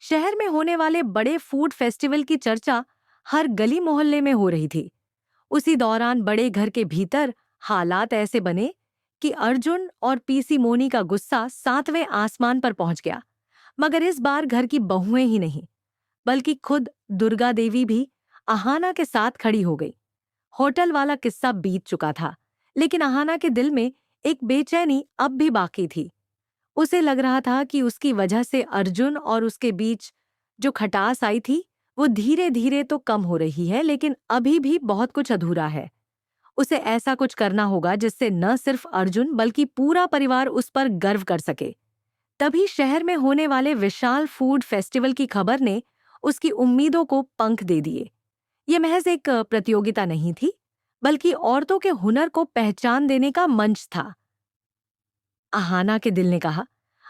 शहर में होने वाले बड़े फूड फेस्टिवल की चर्चा हर गली मोहल्ले में हो रही थी। उसी दौरान बड़े घर के भीतर हालात ऐसे बने कि अर्जुन और पीसी मोनी का गुस्सा 7वें आसमान पर पहुंच गया। मगर इस बार घर की बहुएं ही नहीं, बल्कि खुद दुर्गा देवी भी अहाना के साथ खड़ी हो गई। होटल वाला किस्सा बीत चुका था, लेकिन अहाना के दिल में एक बेचैनी अब भी बाकी थी। उसे लग रहा था कि उसकी वजह से अर्जुन और उसके बीच जो खटास आई थी, वो धीरे धीरे तो कम हो रही है, लेकिन अभी भी बहुत कुछ अधूरा है। उसे ऐसा कुछ करना होगा जिससे न सिर्फ अर्जुन बल्कि पूरा परिवार उस पर गर्व कर सके। तभी शहर में होने वाले विशाल फूड फेस्टिवल की खबर ने उसकी उम्मीदों को पंख दे दिए। ये महज एक प्रतियोगिता नहीं थी, बल्कि औरतों के हुनर को पहचान देने का मंच था। आहाना के दिल ने कहा,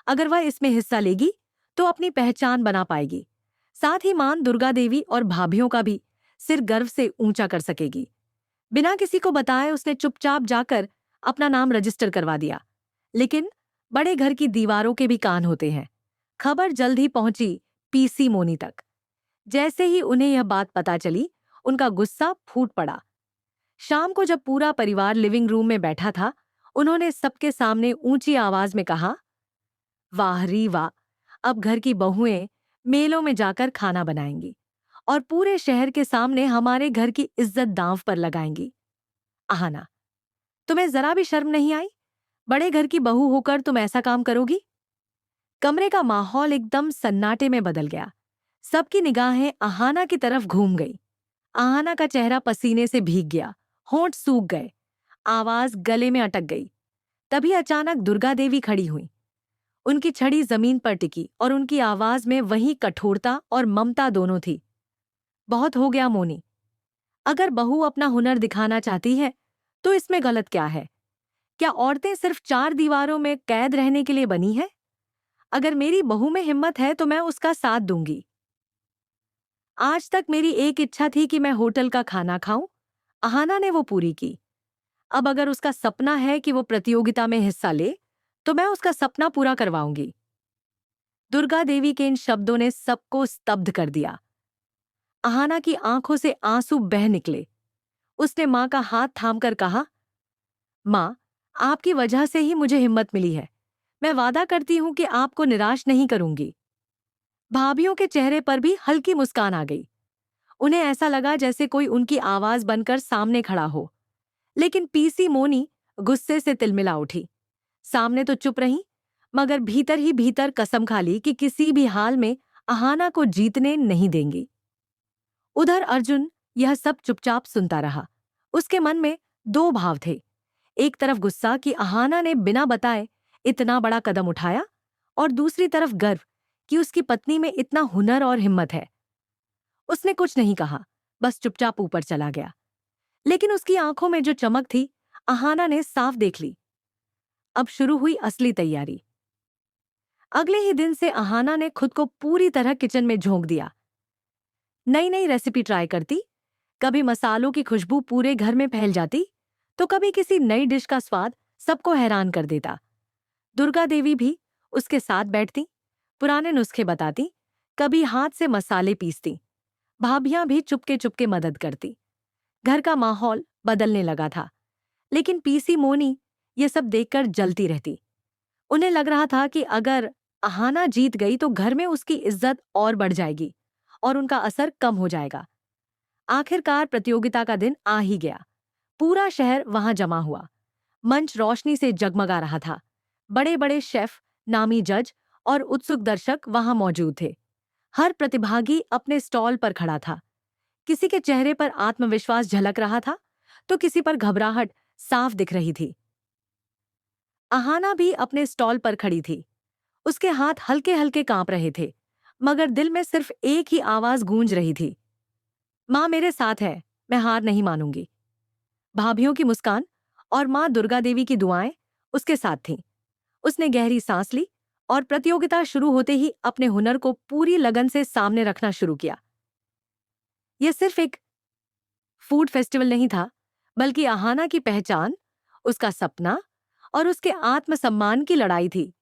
अगर वह इसमें हिस्सा लेगी तो अपनी पहचान बना पाएगी। साथ ही मां दुर्गा देवी और भाभीियों का भी सिर गर्व से ऊंचा कर सकेगी। बिना किसी को बताए उसने चुपचाप जाकर अपना नाम रजिस्टर करवा दिया। लेकिन बड़े घर की दीवारों के भी कान होते हैं। खबर जल्द ही पहुंची पीसी मोनी तक। जैसे ही उन्हें यह बात पता चली, उनका गुस्सा फूट पड़ा। शाम को जब पूरा परिवार लिविंग रूम में बैठा था, उन्होंने सबके सामने ऊंची आवाज में कहा, वाह री वाह, अब घर की बहुएं मेलों में जाकर खाना बनाएंगी और पूरे शहर के सामने हमारे घर की इज्जत दांव पर लगाएंगी। आहाना, तुम्हें जरा भी शर्म नहीं आई? बड़े घर की बहू होकर तुम ऐसा काम करोगी? कमरे का माहौल एकदम सन्नाटे में बदल गया। सबकी निगाहें आहाना की तरफ घूम गई। आहाना का चेहरा पसीने से भीग गया, होंठ सूख गए, आवाज गले में अटक गई। तभी अचानक दुर्गा देवी खड़ी हुई। उनकी छड़ी जमीन पर टिकी और उनकी आवाज में वही कठोरता और ममता दोनों थी। बहुत हो गया मोनी। अगर बहू अपना हुनर दिखाना चाहती है तो इसमें गलत क्या है? क्या औरतें सिर्फ 4 दीवारों में कैद रहने के लिए बनी हैं? अगर मेरी बहू में हिम्मत है तो मैं उसका साथ दूंगी। आज तक मेरी एक इच्छा थी कि मैं होटल का खाना खाऊं। अहाना ने वो पूरी की। अब अगर उसका सपना है कि वो प्रतियोगिता में हिस्सा ले, तो मैं उसका सपना पूरा करवाऊंगी। दुर्गा देवी के इन शब्दों ने सबको स्तब्ध कर दिया। अहाना की आंखों से आंसू बह निकले। उसने मां का हाथ थामकर कहा, मां, आपकी वजह से ही मुझे हिम्मत मिली है। मैं वादा करती हूं कि आपको निराश नहीं करूंगी। भाभीियों के चेहरे पर भी हल्की मुस्कान आ गई। उन्हें ऐसा लगा जैसे कोई उनकी आवाज बनकर सामने खड़ा हो। लेकिन पीसी मोनी गुस्से से तिलमिला उठी। सामने तो चुप रही, मगर भीतर ही भीतर कसम खा ली कि किसी भी हाल में अहाना को जीतने नहीं देंगी। उधर अर्जुन यह सब चुपचाप सुनता रहा। उसके मन में दो भाव थे। एक तरफ गुस्सा कि अहाना ने बिना बताए इतना बड़ा कदम उठाया, और दूसरी तरफ गर्व कि उसकी पत्नी में इतना हुनर और हिम्मत है। उसने कुछ नहीं कहा, बस चुपचाप ऊपर चला गया। लेकिन उसकी आंखों में जो चमक थी, अहाना ने साफ देख ली। अब शुरू हुई असली तैयारी। अगले ही दिन से अहाना ने खुद को पूरी तरह किचन में झोंक दिया। नई नई रेसिपी ट्राई करती। कभी मसालों की खुशबू पूरे घर में फैल जाती, तो कभी किसी नई डिश का स्वाद सबको हैरान कर देता। दुर्गा देवी भी उसके साथ बैठती, पुराने नुस्खे बताती, कभी हाथ से मसाले पीसती। भाभियां भी चुपके चुपके मदद करती। घर का माहौल बदलने लगा था। लेकिन पीसी मोनी ये सब देखकर जलती रहती। उन्हें लग रहा था कि अगर अहाना जीत गई तो घर में उसकी इज्जत और बढ़ जाएगी और उनका असर कम हो जाएगा। आखिरकार प्रतियोगिता का दिन आ ही गया। पूरा शहर वहां जमा हुआ। मंच रोशनी से जगमगा रहा था। बड़े बड़े शेफ, नामी जज और उत्सुक दर्शक वहां मौजूद थे। हर प्रतिभागी अपने स्टॉल पर खड़ा था। किसी के चेहरे पर आत्मविश्वास झलक रहा था, तो किसी पर घबराहट साफ दिख रही थी। अहाना भी अपने स्टॉल पर खड़ी थी। उसके हाथ हल्के हल्के कांप रहे थे, मगर दिल में सिर्फ एक ही आवाज गूंज रही थी, मां मेरे साथ है, मैं हार नहीं मानूंगी। भाभीियों की मुस्कान और मां दुर्गा देवी की दुआएं उसके साथ थीं। उसने गहरी सांस ली और प्रतियोगिता शुरू होते ही अपने हुनर को पूरी लगन से सामने रखना शुरू किया। यह सिर्फ एक फूड फेस्टिवल नहीं था, बल्कि अहाना की पहचान, उसका सपना और उसके आत्मसम्मान की लड़ाई थी।